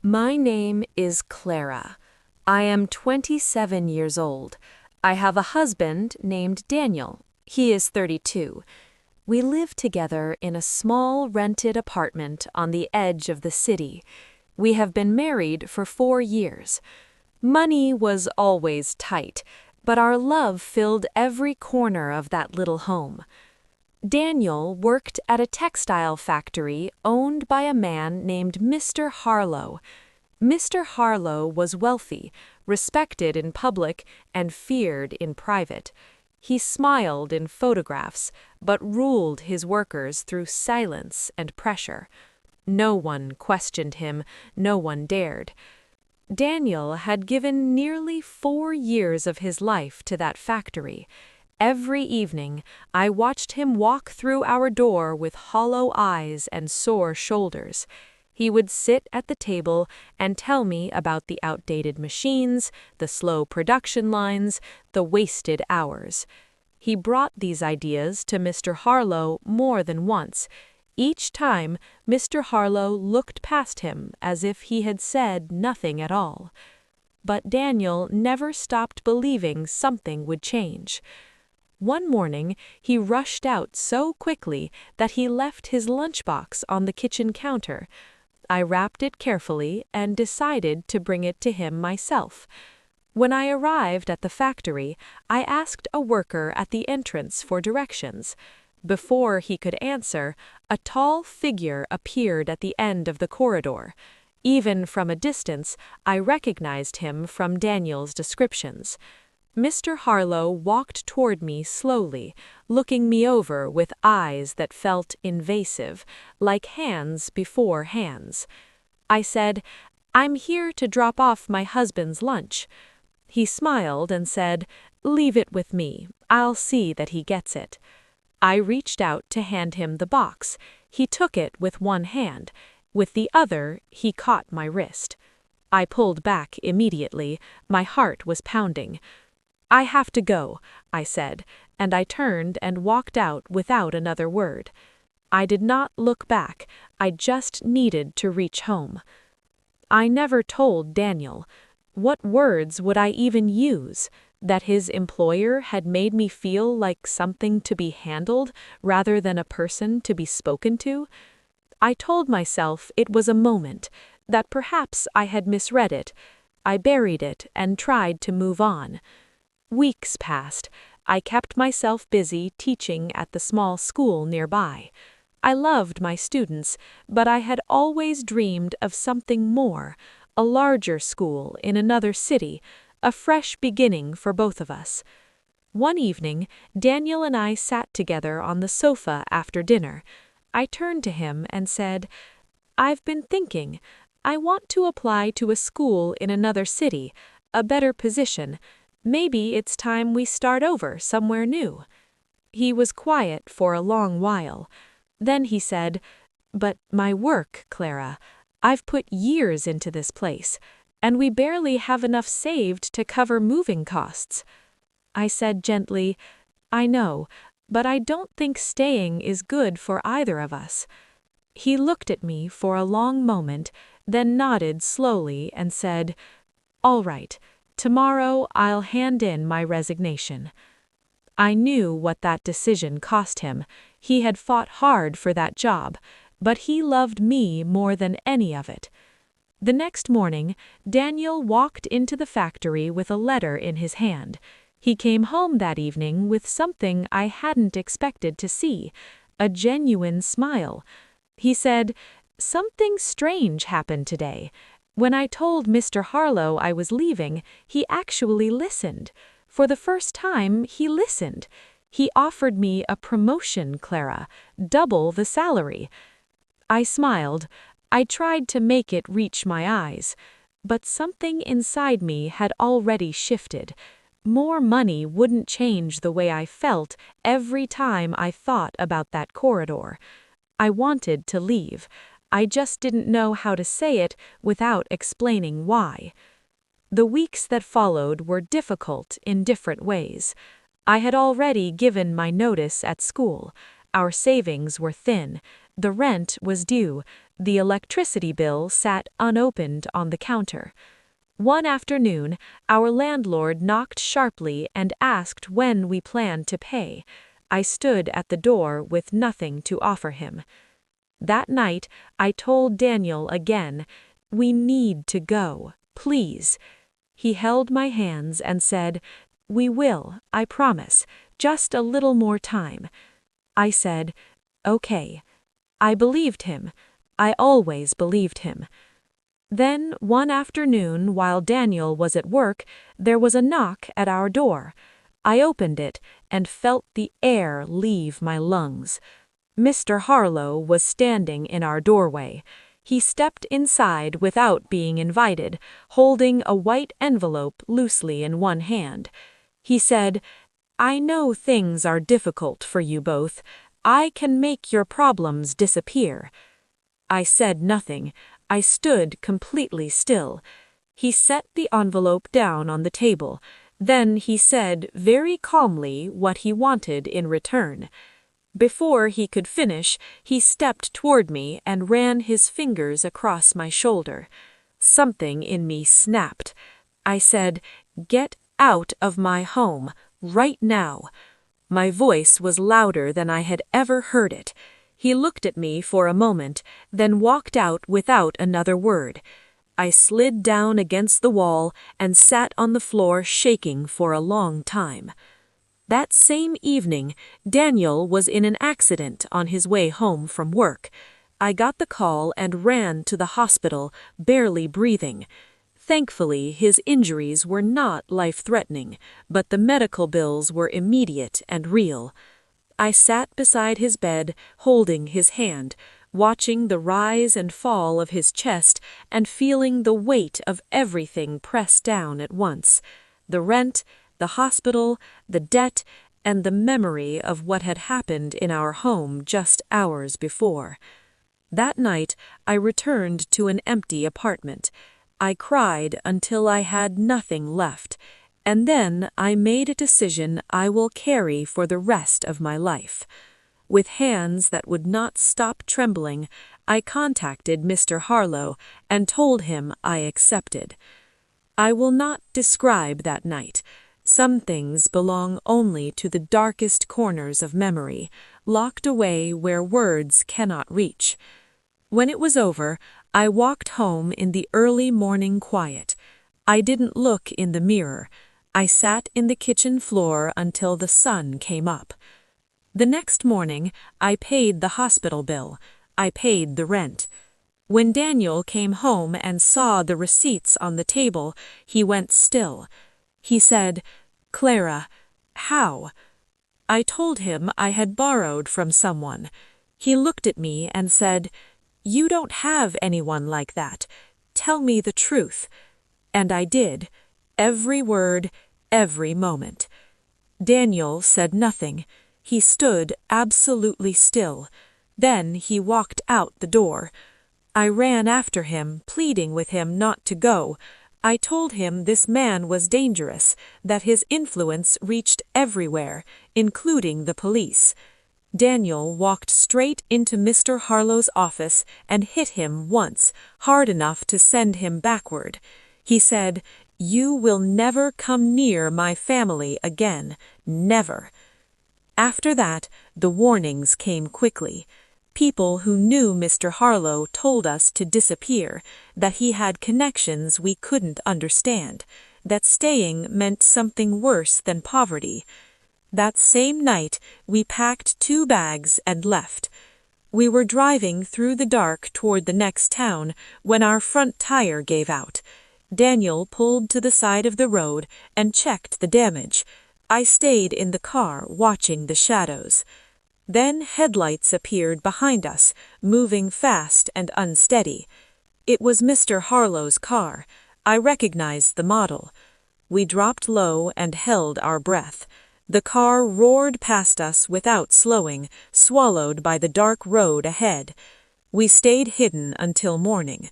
My name is Clara. I am 27 years old. I have a husband named Daniel. He is 32. We live together in a small rented apartment on the edge of the city. We have been married for 4 years. Money was always tight, but our love filled every corner of that little home. Daniel worked at a textile factory owned by a man named Mr. Harlow. Mr. Harlow was wealthy, respected in public, and feared in private. He smiled in photographs, but ruled his workers through silence and pressure. No one questioned him, no one dared. Daniel had given nearly 4 years of his life to that factory. Every evening, I watched him walk through our door with hollow eyes and sore shoulders. He would sit at the table and tell me about the outdated machines, the slow production lines, the wasted hours. He brought these ideas to Mr. Harlow more than once. Each time, Mr. Harlow looked past him as if he had said nothing at all. But Daniel never stopped believing something would change. One morning, he rushed out so quickly that he left his lunchbox on the kitchen counter. I wrapped it carefully and decided to bring it to him myself. When I arrived at the factory, I asked a worker at the entrance for directions. Before he could answer, a tall figure appeared at the end of the corridor. Even from a distance, I recognized him from Daniel's descriptions. Mr. Harlow walked toward me slowly, looking me over with eyes that felt invasive, like hands before hands. I said, "I'm here to drop off my husband's lunch." He smiled and said, "Leave it with me. I'll see that he gets it." I reached out to hand him the box. He took it with one hand. With the other, he caught my wrist. I pulled back immediately. My heart was pounding. "I have to go," I said, and I turned and walked out without another word. I did not look back. I just needed to reach home. I never told Daniel. What words would I even use? That his employer had made me feel like something to be handled rather than a person to be spoken to? I told myself it was a moment, that perhaps I had misread it. I buried it and tried to move on. Weeks passed. I kept myself busy teaching at the small school nearby. I loved my students, but I had always dreamed of something more, a larger school in another city, a fresh beginning for both of us. One evening, Daniel and I sat together on the sofa after dinner. I turned to him and said, "I've been thinking. I want to apply to a school in another city, a better position. Maybe it's time we start over somewhere new." He was quiet for a long while. Then he said, "But my work, Clara. I've put years into this place, and we barely have enough saved to cover moving costs." I said gently, "I know, but I don't think staying is good for either of us." He looked at me for a long moment, then nodded slowly and said, "All right. Tomorrow I'll hand in my resignation." I knew what that decision cost him. He had fought hard for that job, but he loved me more than any of it. The next morning, Daniel walked into the factory with a letter in his hand. He came home that evening with something I hadn't expected to see, a genuine smile. He said, "Something strange happened today. When I told Mr. Harlow I was leaving, he actually listened. For the first time, he listened. He offered me a promotion, Clara, double the salary." I smiled. I tried to make it reach my eyes. But something inside me had already shifted. More money wouldn't change the way I felt every time I thought about that corridor. I wanted to leave. I just didn't know how to say it without explaining why. The weeks that followed were difficult in different ways. I had already given my notice at school. Our savings were thin. The rent was due. The electricity bill sat unopened on the counter. One afternoon, our landlord knocked sharply and asked when we planned to pay. I stood at the door with nothing to offer him. That night, I told Daniel again, "We need to go, please." He held my hands and said, "We will, I promise, just a little more time." I said, "Okay." I believed him. I always believed him. Then, one afternoon, while Daniel was at work, there was a knock at our door. I opened it and felt the air leave my lungs. Mr. Harlow was standing in our doorway. He stepped inside without being invited, holding a white envelope loosely in one hand. He said, "I know things are difficult for you both. I can make your problems disappear." I said nothing. I stood completely still. He set the envelope down on the table. Then he said very calmly what he wanted in return. Before he could finish, he stepped toward me and ran his fingers across my shoulder. Something in me snapped. I said, "Get out of my home, right now." My voice was louder than I had ever heard it. He looked at me for a moment, then walked out without another word. I slid down against the wall and sat on the floor shaking for a long time. That same evening, Daniel was in an accident on his way home from work. I got the call and ran to the hospital, barely breathing. Thankfully, his injuries were not life-threatening, but the medical bills were immediate and real. I sat beside his bed, holding his hand, watching the rise and fall of his chest and feeling the weight of everything press down at once. The rent, the hospital, the debt, and the memory of what had happened in our home just hours before. That night, I returned to an empty apartment. I cried until I had nothing left, and then I made a decision I will carry for the rest of my life. With hands that would not stop trembling, I contacted Mr. Harlow and told him I accepted. I will not describe that night. Some things belong only to the darkest corners of memory, locked away where words cannot reach. When it was over, I walked home in the early morning quiet. I didn't look in the mirror. I sat in the kitchen floor until the sun came up. The next morning, I paid the hospital bill. I paid the rent. When Daniel came home and saw the receipts on the table, he went still. He said, "Clara, how?" I told him I had borrowed from someone. He looked at me and said, "You don't have anyone like that. Tell me the truth." And I did. Every word, every moment. Daniel said nothing. He stood absolutely still. Then he walked out the door. I ran after him, pleading with him not to go. I told him this man was dangerous, that his influence reached everywhere, including the police. Daniel walked straight into Mr. Harlow's office and hit him once, hard enough to send him backward. He said, "You will never come near my family again, never." After that, the warnings came quickly. People who knew Mr. Harlow told us to disappear, that he had connections we couldn't understand, that staying meant something worse than poverty. That same night, we packed 2 bags and left. We were driving through the dark toward the next town when our front tire gave out. Daniel pulled to the side of the road and checked the damage. I stayed in the car watching the shadows. Then headlights appeared behind us, moving fast and unsteady. It was Mr. Harlow's car. I recognized the model. We dropped low and held our breath. The car roared past us without slowing, swallowed by the dark road ahead. We stayed hidden until morning.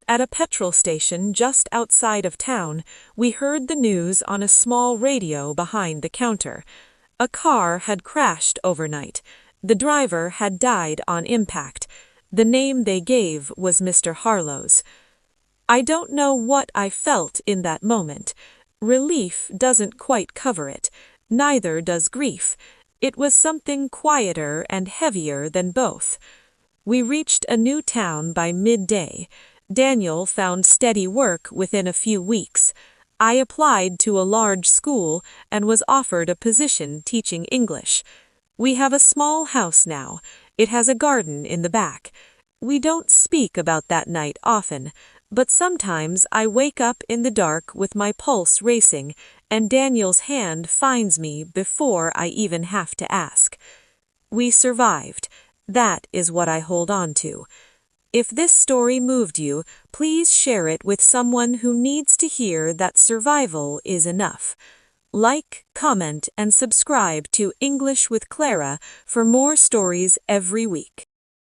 At a petrol station just outside of town, we heard the news on a small radio behind the counter. A car had crashed overnight. The driver had died on impact. The name they gave was Mr. Harlow's. I don't know what I felt in that moment. Relief doesn't quite cover it. Neither does grief. It was something quieter and heavier than both. We reached a new town by midday. Daniel found steady work within a few weeks. I applied to a large school and was offered a position teaching English. We have a small house now. It has a garden in the back. We don't speak about that night often, but sometimes I wake up in the dark with my pulse racing, and Daniel's hand finds me before I even have to ask. We survived. That is what I hold on to. If this story moved you, please share it with someone who needs to hear that survival is enough. Like, comment, and subscribe to English with Clara for more stories every week.